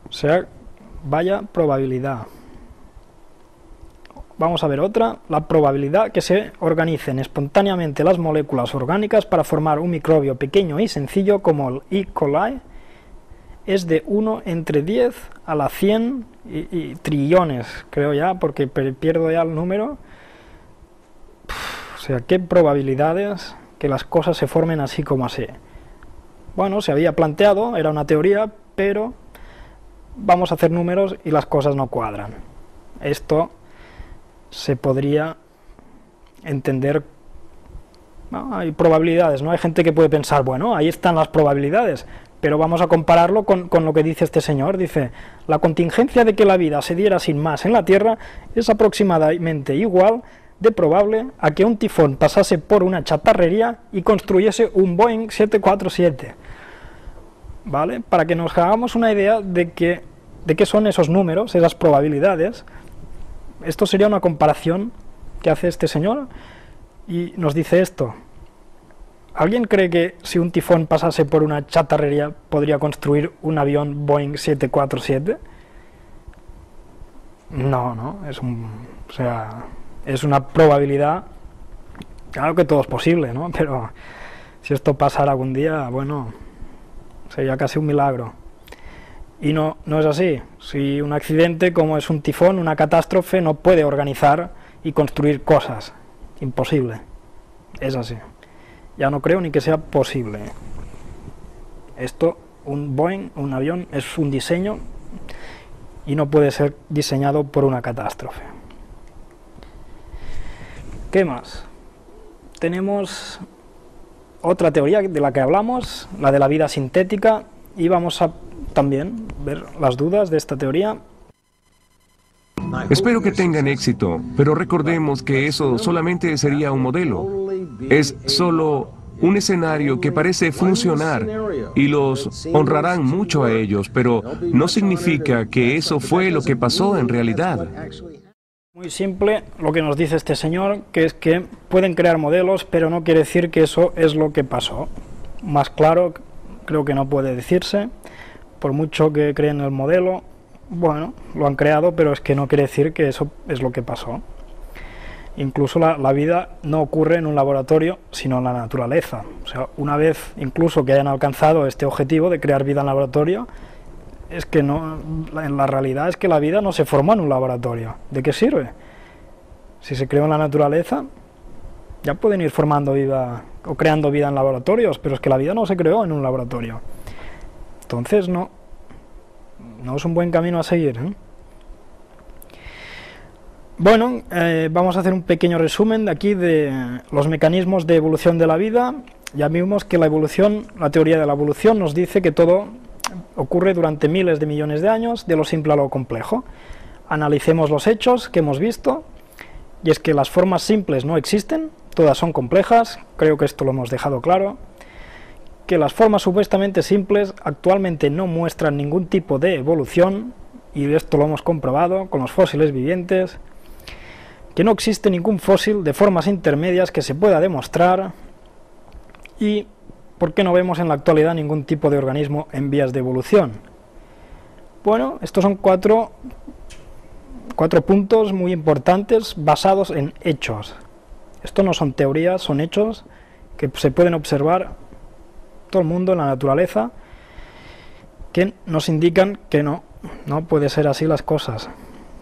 O sea, vaya probabilidad. Vamos a ver otra, la probabilidad que se organicen espontáneamente las moléculas orgánicas para formar un microbio pequeño y sencillo como el E. coli es de 1 entre 10 a la 100 y trillones, creo ya, porque pierdo ya el número. O sea, qué probabilidades que las cosas se formen así como así. Bueno, se había planteado, era una teoría, pero vamos a hacer números y las cosas no cuadran. Esto se podría entender, ¿no? Hay probabilidades, ¿no? Hay gente que puede pensar, bueno, ahí están las probabilidades, pero vamos a compararlo con lo que dice este señor. Dice, la contingencia de que la vida se diera sin más en la Tierra es aproximadamente igual de probable a que un tifón pasase por una chatarrería y construyese un Boeing 747. ¿Vale? Para que nos hagamos una idea de qué son esos números, esas probabilidades. Esto sería una comparación que hace este señor y nos dice esto. ¿Alguien cree que si un tifón pasase por una chatarrería podría construir un avión Boeing 747? No, es una probabilidad. Claro que todo es posible, ¿no? Pero si esto pasara algún día, bueno, sería casi un milagro. Y no es así. Si un accidente, como es un tifón, una catástrofe, no puede organizar y construir cosas. Imposible. Es así. Ya no creo ni que sea posible. Esto, un Boeing, un avión, es un diseño y no puede ser diseñado por una catástrofe. ¿Qué más? Tenemos otra teoría de la que hablamos, la de la vida sintética, y vamos a también ver las dudas de esta teoría. Espero que tengan éxito, pero recordemos que eso solamente sería un modelo. Es solo un escenario que parece funcionar y los honrarán mucho a ellos, pero no significa que eso fue lo que pasó en realidad. Muy simple lo que nos dice este señor, que es que pueden crear modelos, pero no quiere decir que eso es lo que pasó. Más claro, creo que no puede decirse. Por mucho que creen el modelo, bueno, lo han creado, pero es que no quiere decir que eso es lo que pasó. Incluso la vida no ocurre en un laboratorio, sino en la naturaleza. O sea, una vez incluso que hayan alcanzado este objetivo de crear vida en laboratorio, es que no, en la realidad es que la vida no se formó en un laboratorio. ¿De qué sirve? Si se creó en la naturaleza, ya pueden ir formando vida o creando vida en laboratorios, pero es que la vida no se creó en un laboratorio. Entonces no es un buen camino a seguir, ¿eh? Bueno, vamos a hacer un pequeño resumen de aquí de los mecanismos de evolución de la vida. Ya vimos que la teoría de la evolución nos dice que todo ocurre durante miles de millones de años, de lo simple a lo complejo. Analicemos los hechos que hemos visto, y es que las formas simples no existen, todas son complejas, creo que esto lo hemos dejado claro, que las formas supuestamente simples actualmente no muestran ningún tipo de evolución, y esto lo hemos comprobado con los fósiles vivientes, que no existe ningún fósil de formas intermedias que se pueda demostrar, y ¿por qué no vemos en la actualidad ningún tipo de organismo en vías de evolución? Bueno, estos son cuatro puntos muy importantes basados en hechos. Esto no son teorías, son hechos que se pueden observar todo el mundo en la naturaleza, que nos indican que no puede ser así las cosas,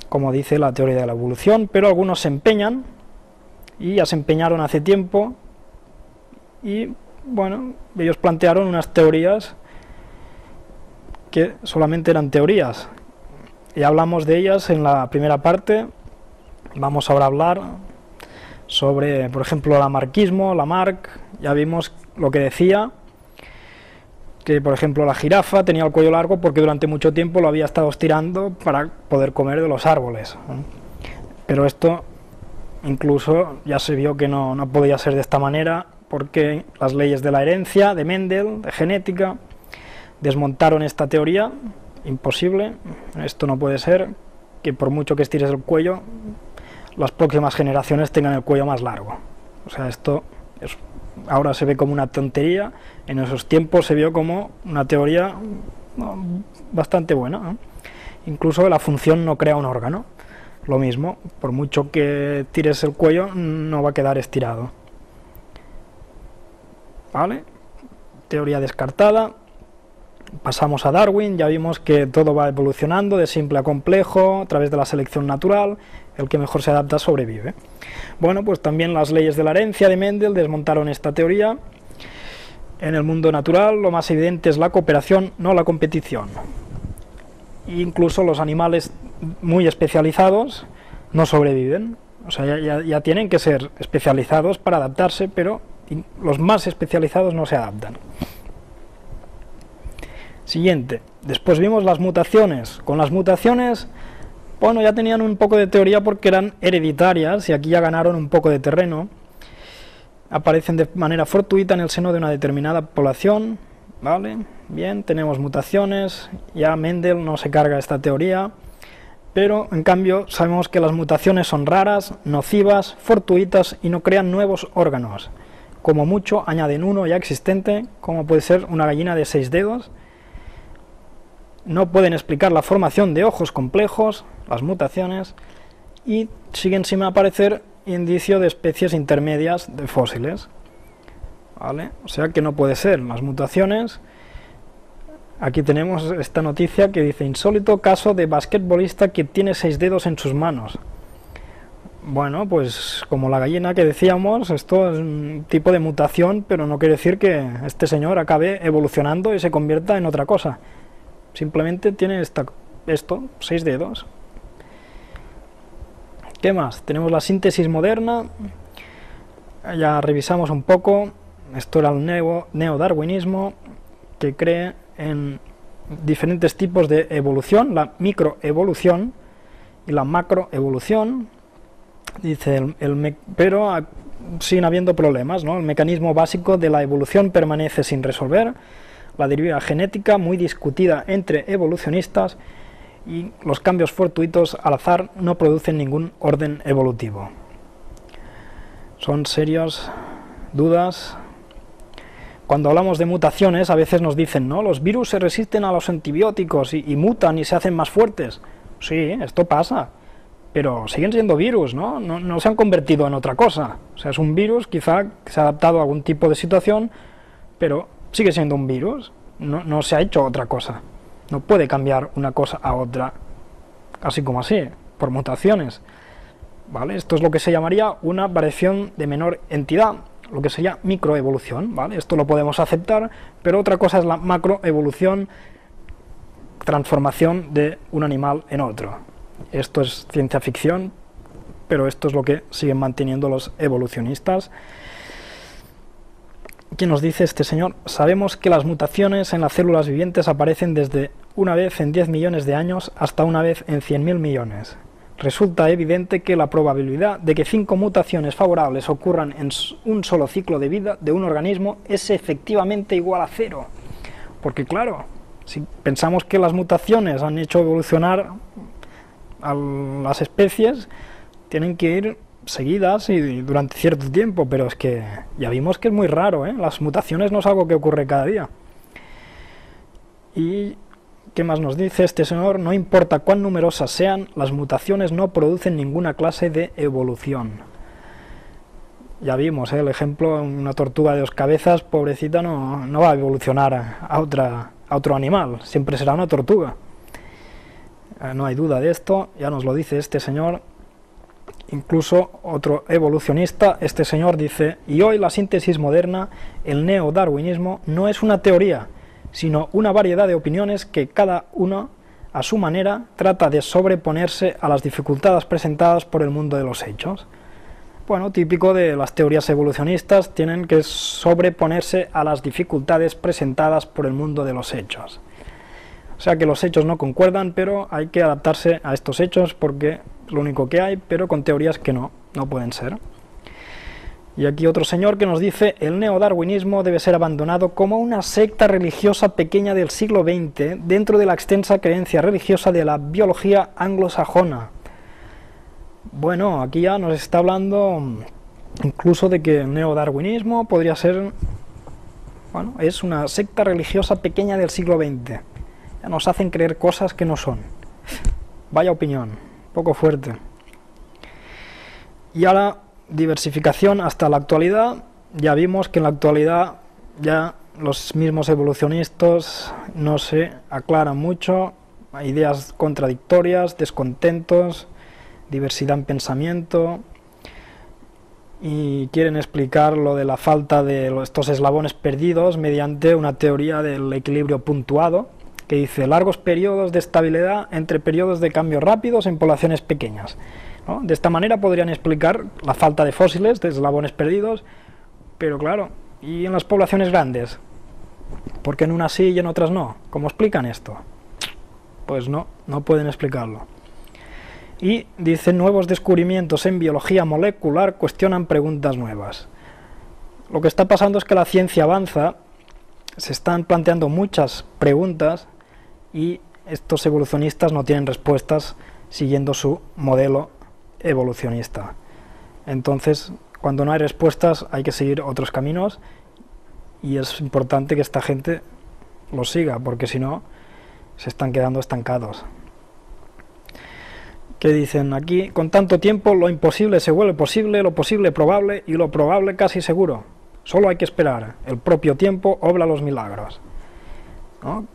como dice la teoría de la evolución, pero algunos se empeñan, y ya se empeñaron hace tiempo, y bueno, ellos plantearon unas teorías que solamente eran teorías, y hablamos de ellas en la primera parte. Vamos ahora a hablar sobre, por ejemplo, Lamarckismo, Lamarck. Ya vimos lo que decía, que por ejemplo la jirafa tenía el cuello largo porque durante mucho tiempo lo había estado estirando para poder comer de los árboles, ¿eh? Pero esto incluso ya se vio que no podía ser de esta manera, porque las leyes de la herencia, de Mendel, de genética, desmontaron esta teoría. Imposible, esto no puede ser, que por mucho que estires el cuello, las próximas generaciones tengan el cuello más largo. O sea, esto ahora se ve como una tontería, en esos tiempos se vio como una teoría bastante buena, ¿eh? Incluso la función no crea un órgano. Lo mismo, por mucho que tires el cuello, no va a quedar estirado. ¿Vale? Teoría descartada. Pasamos a Darwin, ya vimos que todo va evolucionando de simple a complejo a través de la selección natural, el que mejor se adapta sobrevive. Bueno, pues también las leyes de la herencia de Mendel desmontaron esta teoría. En el mundo natural lo más evidente es la cooperación, no la competición. Incluso los animales muy especializados no sobreviven, o sea, ya tienen que ser especializados para adaptarse, pero los más especializados no se adaptan. Siguiente, después vimos las mutaciones. Con las mutaciones, bueno, ya tenían un poco de teoría porque eran hereditarias y aquí ya ganaron un poco de terreno. Aparecen de manera fortuita en el seno de una determinada población, ¿vale? Bien, tenemos mutaciones, ya Mendel no se carga esta teoría, pero en cambio sabemos que las mutaciones son raras, nocivas, fortuitas y no crean nuevos órganos. Como mucho añaden uno ya existente, como puede ser una gallina de 6 dedos. No pueden explicar la formación de ojos complejos, las mutaciones, y siguen sin aparecer indicio de especies intermedias de fósiles. ¿Vale? O sea que no puede ser. Las mutaciones. Aquí tenemos esta noticia que dice: insólito caso de basquetbolista que tiene 6 dedos en sus manos. Bueno, pues como la gallina que decíamos, esto es un tipo de mutación, pero no quiere decir que este señor acabe evolucionando y se convierta en otra cosa. Simplemente tiene esto, 6 dedos. ¿Qué más? Tenemos la síntesis moderna. Ya revisamos un poco. Esto era el neodarwinismo, que cree en diferentes tipos de evolución, la microevolución y la macroevolución. Dice pero siguen habiendo problemas, ¿no? El mecanismo básico de la evolución permanece sin resolver. La deriva genética muy discutida entre evolucionistas y los cambios fortuitos al azar no producen ningún orden evolutivo. Son serias dudas. Cuando hablamos de mutaciones a veces nos dicen, ¿no? Los virus se resisten a los antibióticos y mutan y se hacen más fuertes. Sí, esto pasa, pero siguen siendo virus, ¿no? No se han convertido en otra cosa. O sea, es un virus quizá que se ha adaptado a algún tipo de situación, pero sigue siendo un virus, no se ha hecho otra cosa. No puede cambiar una cosa a otra, así como así, por mutaciones. ¿Vale? Esto es lo que se llamaría una variación de menor entidad, lo que sería microevolución, ¿vale? Esto lo podemos aceptar, pero otra cosa es la macroevolución, transformación de un animal en otro. Esto es ciencia ficción, pero esto es lo que siguen manteniendo los evolucionistas. ¿Qué nos dice este señor? Sabemos que las mutaciones en las células vivientes aparecen desde una vez en 10 millones de años hasta una vez en 100.000 millones. Resulta evidente que la probabilidad de que 5 mutaciones favorables ocurran en un solo ciclo de vida de un organismo es efectivamente igual a 0. Porque claro, si pensamos que las mutaciones han hecho evolucionar a las especies, tienen que ir seguidas y durante cierto tiempo, pero es que ya vimos que es muy raro, ¿eh? Las mutaciones no es algo que ocurre cada día. Y ¿qué más nos dice este señor? No importa cuán numerosas sean, las mutaciones no producen ninguna clase de evolución. Ya vimos, el ejemplo, una tortuga de 2 cabezas, pobrecita, no va a evolucionar a otro animal, siempre será una tortuga. No hay duda de esto, ya nos lo dice este señor. Incluso otro evolucionista, este señor dice: y hoy la síntesis moderna, el neodarwinismo, no es una teoría, sino una variedad de opiniones que cada una, a su manera, trata de sobreponerse a las dificultades presentadas por el mundo de los hechos. Bueno, típico de las teorías evolucionistas, tienen que sobreponerse a las dificultades presentadas por el mundo de los hechos. O sea que los hechos no concuerdan, pero hay que adaptarse a estos hechos porque es lo único que hay, pero con teorías que no pueden ser. Y aquí otro señor que nos dice: el neodarwinismo debe ser abandonado como una secta religiosa pequeña del siglo XX dentro de la extensa creencia religiosa de la biología anglosajona. Bueno, aquí ya nos está hablando incluso de que el neodarwinismo podría ser, bueno, es una secta religiosa pequeña del siglo XX. Ya nos hacen creer cosas que no son. Vaya opinión, poco fuerte. Y ahora, diversificación hasta la actualidad. Ya vimos que en la actualidad ya los mismos evolucionistas no se aclaran mucho, hay ideas contradictorias, descontentos, diversidad en pensamiento, y quieren explicar lo de la falta de estos eslabones perdidos mediante una teoría del equilibrio puntuado, que dice largos periodos de estabilidad entre periodos de cambio rápidos en poblaciones pequeñas, ¿no? De esta manera podrían explicar la falta de fósiles, de eslabones perdidos, pero claro, ¿y en las poblaciones grandes? ¿Por qué en unas sí y en otras no? ¿Cómo explican esto? Pues no pueden explicarlo. Y dicen, nuevos descubrimientos en biología molecular cuestionan preguntas nuevas. Lo que está pasando es que la ciencia avanza, se están planteando muchas preguntas y estos evolucionistas no tienen respuestas siguiendo su modelo evolucionista. Entonces, cuando no hay respuestas hay que seguir otros caminos y es importante que esta gente los siga, porque si no se están quedando estancados. ¿Qué dicen aquí? Con tanto tiempo lo imposible se vuelve posible, lo posible probable y lo probable casi seguro. Solo hay que esperar. El propio tiempo obra los milagros, ¿no?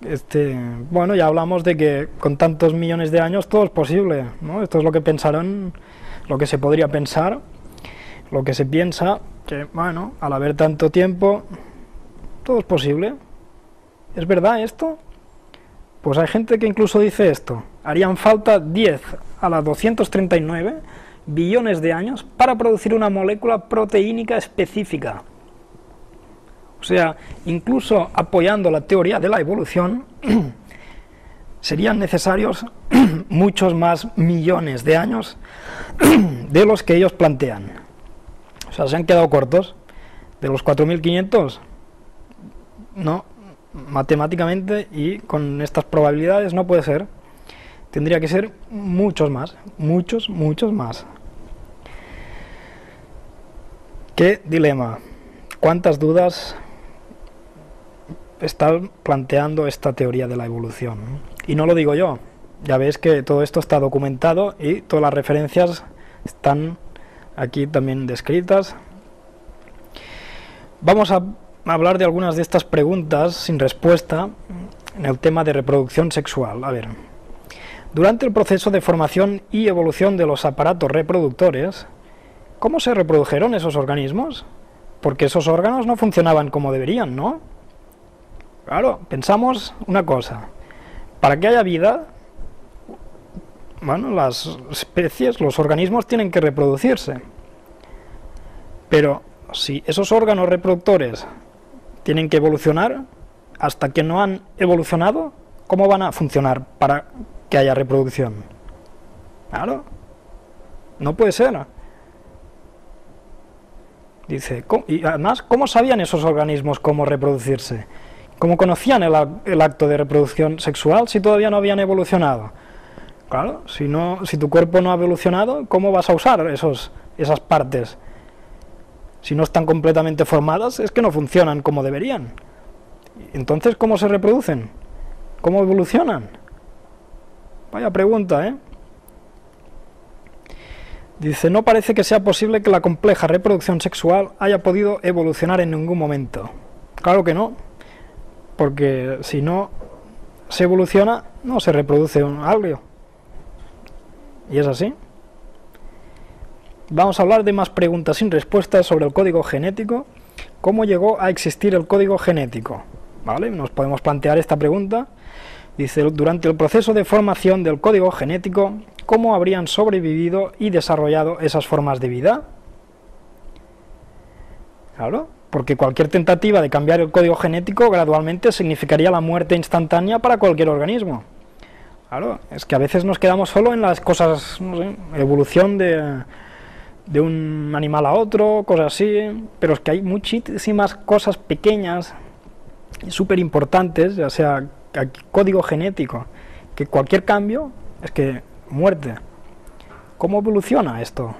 Bueno, ya hablamos de que con tantos millones de años todo es posible, ¿no? Esto es lo que pensaron, lo que se podría pensar, lo que se piensa, que bueno, al haber tanto tiempo, todo es posible. ¿Es verdad esto? Pues hay gente que incluso dice esto. Harían falta 10 a la 239 billones de años para producir una molécula proteínica específica. O sea, incluso apoyando la teoría de la evolución, serían necesarios muchos más millones de años de los que ellos plantean. O sea, se han quedado cortos. De los 4.500, no, matemáticamente y con estas probabilidades no puede ser. Tendría que ser muchos más, muchos más. ¿Qué dilema? ¿Cuántas dudas está planteando esta teoría de la evolución? Y no lo digo yo, ya veis que todo esto está documentado y todas las referencias están aquí también descritas. Vamos a hablar de algunas de estas preguntas sin respuesta en el tema de reproducción sexual. A ver, durante el proceso de formación y evolución de los aparatos reproductores, ¿cómo se reprodujeron esos organismos? Porque esos órganos no funcionaban como deberían, ¿no? Claro, pensamos una cosa, para que haya vida, bueno, las especies, los organismos tienen que reproducirse, pero si esos órganos reproductores tienen que evolucionar, hasta que no han evolucionado, ¿cómo van a funcionar para que haya reproducción? Claro, no puede ser. Dice, y además, ¿cómo sabían esos organismos cómo reproducirse? ¿Cómo conocían el acto de reproducción sexual si todavía no habían evolucionado? Claro, si tu cuerpo no ha evolucionado, ¿cómo vas a usar esas partes? Si no están completamente formadas, es que no funcionan como deberían. Entonces, ¿cómo se reproducen? ¿Cómo evolucionan? Vaya pregunta, ¿eh? Dice, no parece que sea posible que la compleja reproducción sexual haya podido evolucionar en ningún momento. Claro que no, porque si no se evoluciona, no se reproduce algo. Y es así. Vamos a hablar de más preguntas sin respuestas sobre el código genético. ¿Cómo llegó a existir el código genético? ¿Vale? Nos podemos plantear esta pregunta. Dice, durante el proceso de formación del código genético, ¿cómo habrían sobrevivido y desarrollado esas formas de vida? Claro, porque cualquier tentativa de cambiar el código genético gradualmente significaría la muerte instantánea para cualquier organismo. Claro, es que a veces nos quedamos solo en las cosas, no sé, evolución de un animal a otro, cosas así, pero es que hay muchísimas cosas pequeñas y súper importantes, ya sea código genético, que cualquier cambio es que muerte. ¿Cómo evoluciona esto?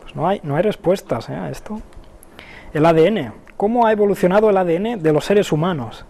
Pues no hay respuestas a esto. El ADN. ¿Cómo ha evolucionado el ADN de los seres humanos?